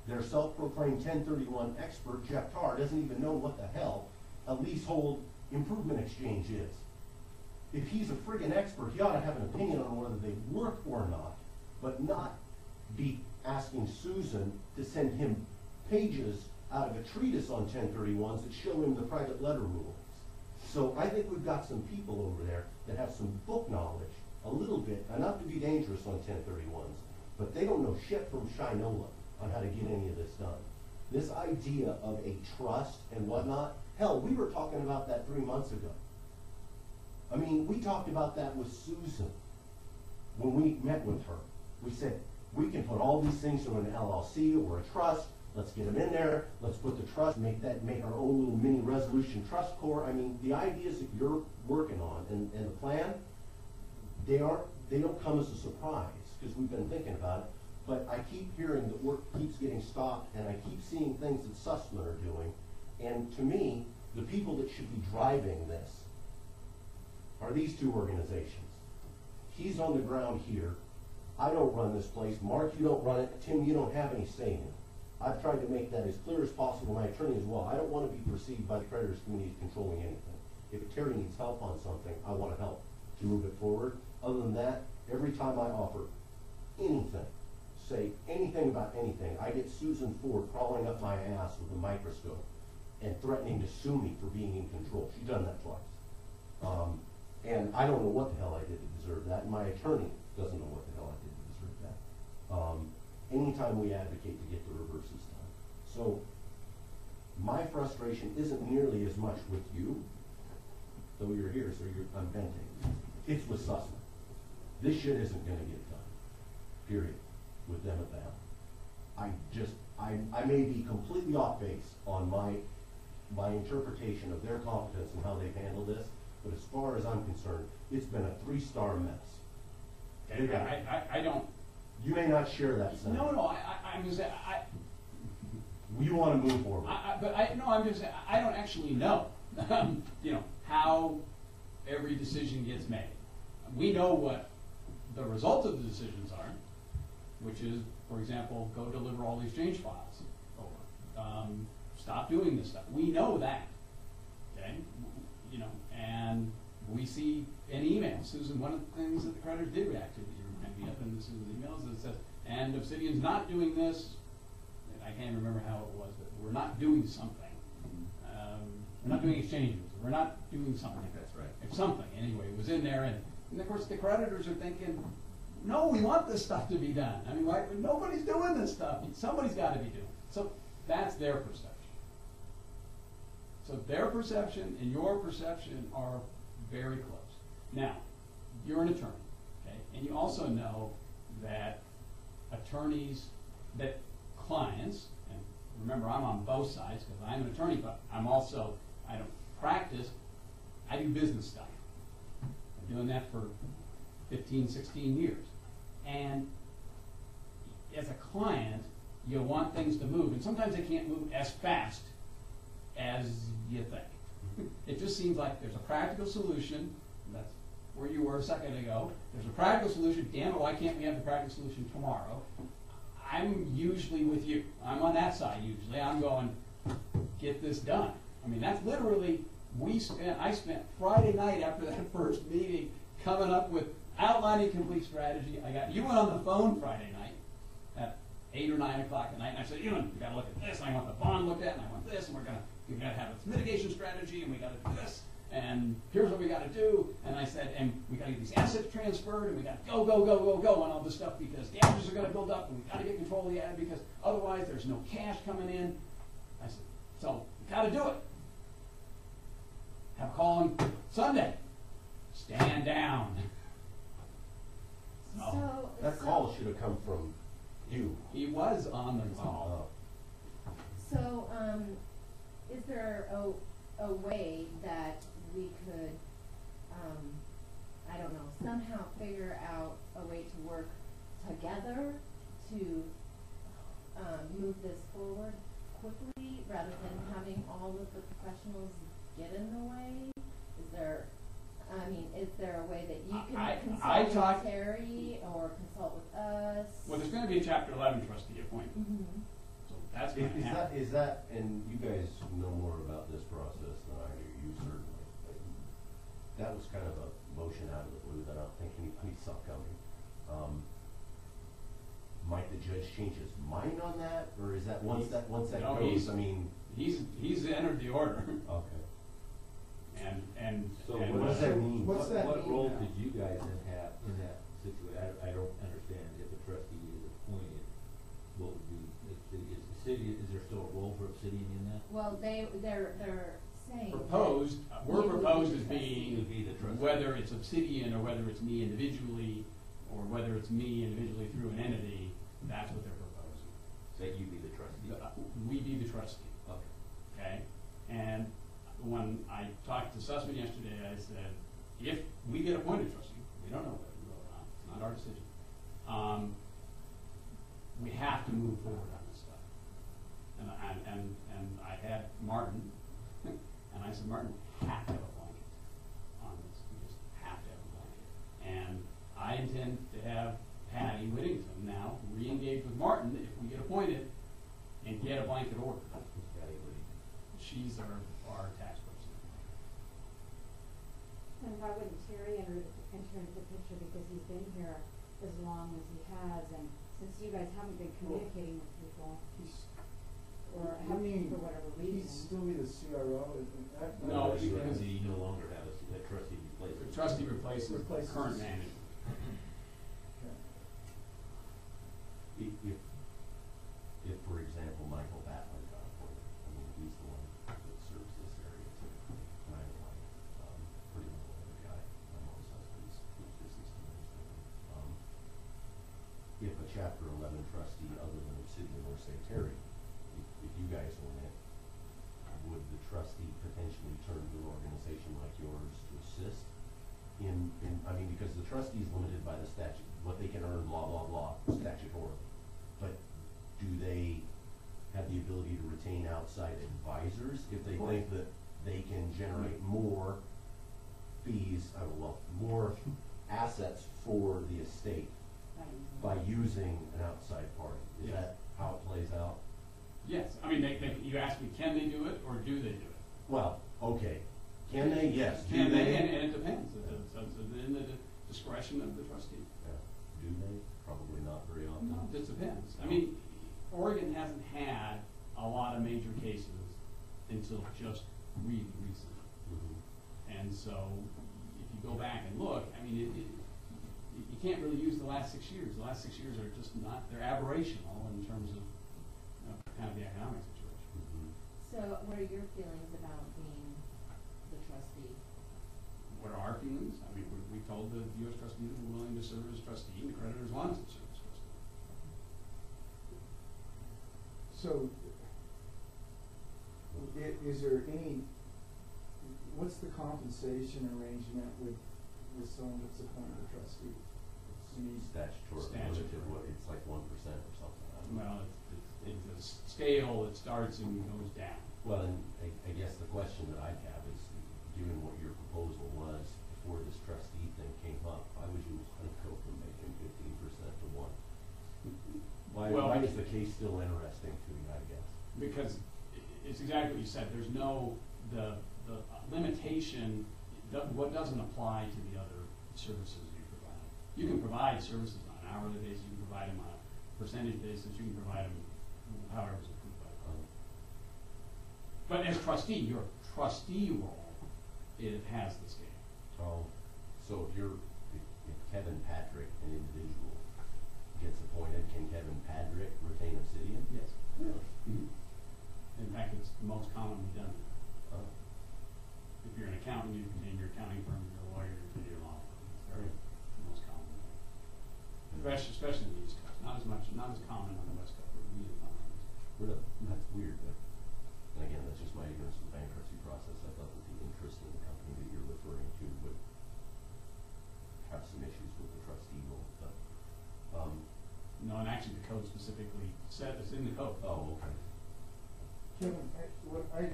their self-proclaimed 1031 expert, Jeff Tarr, doesn't even know what the hell a leasehold improvement exchange is. If he's a friggin' expert, he ought to have an opinion on whether they work or not, but not be asking Susan to send him pages out of a treatise on 1031s that show him the private letter rulings. So I think we've got some people over there that have some book knowledge, a little bit, enough to be dangerous on 1031s, but they don't know shit from Shinola on how to get any of this done. This idea of a trust and whatnot, hell, we were talking about that 3 months ago. I mean, we talked about that with Susan when we met with her. We said, we can put all these things in an LLC or a trust. Let's get them in there. Let's put the trust, make our own little mini resolution trust corps. I mean, the ideas that you're working on and the plan, they don't come as a surprise because we've been thinking about it. But I keep hearing that work keeps getting stopped, and I keep seeing things that Sussman are doing. And to me, the people that should be driving this are these two organizations. He's on the ground here. I don't run this place. Mark, you don't run it. Tim, you don't have any say in it. I've tried to make that as clear as possible, my attorney as well. I don't want to be perceived by the creditors community as controlling anything. If a Terry needs help on something, I want to help to move it forward. Other than that, every time I offer anything, say anything about anything, I get Susan Ford crawling up my ass with a microscope and threatening to sue me for being in control. She's done that twice. And I don't know what the hell I did to deserve that. My attorney doesn't know what the hell I did to deserve that. Anytime we advocate to get the reverses done. So my frustration isn't nearly as much with you, though you're here, so I'm venting. It's with Sussman. This shit isn't going to get done, period, with them at the helm. I may be completely off base on my interpretation of their competence and how they've handled this, but as far as I'm concerned, it's been a 3-star mess. Okay, I don't. You may not share that sentiment. No, I'm just saying, You want to move forward. I'm just saying, I don't actually know, how every decision gets made. We know what the result of the decisions are, which is, for example, go deliver all the exchange files over. Stop doing this stuff. We know that, okay? And we see in emails, Susan, one of the things that the creditors did react to that you remind me of in Susan's emails is it says, and Obsidian's not doing this, I can't remember how it was, but we're not doing something. We're not doing exchanges. We're not doing something. That's right. It's something, anyway. It was in there, and of course the creditors are thinking, no, we want this stuff to be done. I mean, nobody's doing this stuff. Somebody's got to be doing it. So that's their perception. So their perception and your perception are very close. Now, you're an attorney, okay? And you also know that attorneys, that clients, and remember I'm on both sides because I'm an attorney, but I'm also, I don't practice, I do business stuff. I've been doing that for 15, 16 years. And as a client, you want things to move, and sometimes they can't move as fast as you think. It just seems like there's a practical solution. That's where you were a second ago. There's a practical solution. Damn it, why can't we have the practical solution tomorrow? I'm usually with you. I'm on that side usually. I'm going, get this done. I mean, that's literally, I spent Friday night after that first meeting coming up with outlining complete strategy. You went on the phone Friday night at 8 or 9 o'clock at night, and I said, Ewan, we got to look at this, and I want the bond looked at, and I want this, and we've got to have this mitigation strategy, and we got to do this, and here's what we got to do. And I said, and we got to get these assets transferred, and we got to go on all this stuff because damages are going to build up, and we got to get control of the ad because otherwise there's no cash coming in. I said, so we got to do it. Have a call on Sunday. Stand down. That call should have come from you. He was on the call. So, is there a way that we could, I don't know, somehow figure out a way to work together to move this forward quickly rather than having all of the professionals get in the way? Is there a way that you can consult with Terry or consult with us? Well, there's going to be a Chapter 11 trustee appointment. Mm-hmm. So that's gonna happen. Is that, and you guys know more about this process than I do, you certainly. That was kind of a motion out of the blue that I don't think anybody saw coming. Might the judge change his mind on that, or is that once that No, goes, I mean? He's entered the order, Okay. and. So and what does that mean? What's that What mean role now? did you guys then have in that situation? I don't understand if a trustee is appointed, what would be, is the city, is there still a role for Obsidian in that? Well, they're saying. that Proposed, we're you would proposed be as the being, To be the trustee. whether it's Obsidian or whether it's me individually, or whether it's me individually through an entity, that's what they're proposing. That you be the trustee? We be the trustee, Okay. okay? And when I talked to Sussman yesterday, I said, if we get appointed trustee, we don't know whether we will or not, it's not our decision. We have to move forward on this stuff. And I had Martin, and I said, Martin, we have to have a blanket on this, we just have to have a blanket. And I intend to have Patty Whittington now re-engage with Martin if we get appointed and get a blanket order. Who's Patty Whittington? She's our tax person. And why wouldn't Terry enter into the picture, because he's been here as long as he has, and since you guys haven't been communicating with people, or haven't for whatever reason. He'd still be the CRO, isn't that? No, Because because he no longer has a trustee replacement. the trustee replaces the Replaces- current manager. If, for example, Michael Batley got appointed, I mean, he's the one that serves this area typically, and I like, pretty well other guy, I'm always husband's business management. If a chapter 11 trustee other than Obsidian or say Terry, if you guys were in it, would the trustee potentially turn to an organization like yours to assist in, I mean, because the trustee is limited by the statute, what they can earn, blah, blah, blah, statutorily. But do they have the ability to retain outside advisors if they think that they can generate more fees, more assets for the estate by using an outside party? Is Yes. that how it plays out? Yes, I mean, you asked me, can they do it or do they do it? Well, okay, can they? Yes. Do Can they? they? And it depends, it's in the discretion of the trustee. Yeah. Do they? Probably not very often. No, it just depends. I mean, Oregon hasn't had a lot of major cases until just really recently. Mhm. And so, if you go back and look, I mean, you can't really use the last 6 years. The last 6 years are just not, they're aberrational in terms of, kind of the economic situation. Mhm. So what are your feelings about being the trustee? What are our feelings? I mean, we told the U.S. trustee that we're willing to serve as trustee, and the creditors want us to serve as trustee. So, is there any, what's the compensation arrangement with someone that's appointed a trustee? I mean, Statutory, Statutory. it's like 1% or something. I don't know. Well, it's a scale that starts and goes down. Well, and I guess the question that I'd have is, given what your proposal was before this trustee thing came up, why would you want to go from making 15% to 1? Why is the case still interesting to you, I guess? Because it's exactly what you said, there's no, the limitation, what doesn't apply to the other services you provide. You can provide services on an hourly basis, you can provide them on a percentage basis, you can provide them however it's approved by the court. But as trustee, your trustee role, it has the scale. Oh, so if Kevin Patrick, an individual, gets appointed, can Kevin Patrick retain Obsidian? Yes. Really? In fact, it's the most commonly done. Oh. If you're an accountant, you contain your accounting firm, if you're a lawyer, you contain your law firm. It's very, the most common thing. Especially in the East Coast, not as common on the West Coast, but really common on the East Coast. Really? That's weird, but, and again, that's just my ignorance of the bankruptcy process. I thought that the interest in the company that you're referring to would have some issues with the trustee role, but, No, and actually the code specifically said, it's in the code. oh, okay. Kevin, what I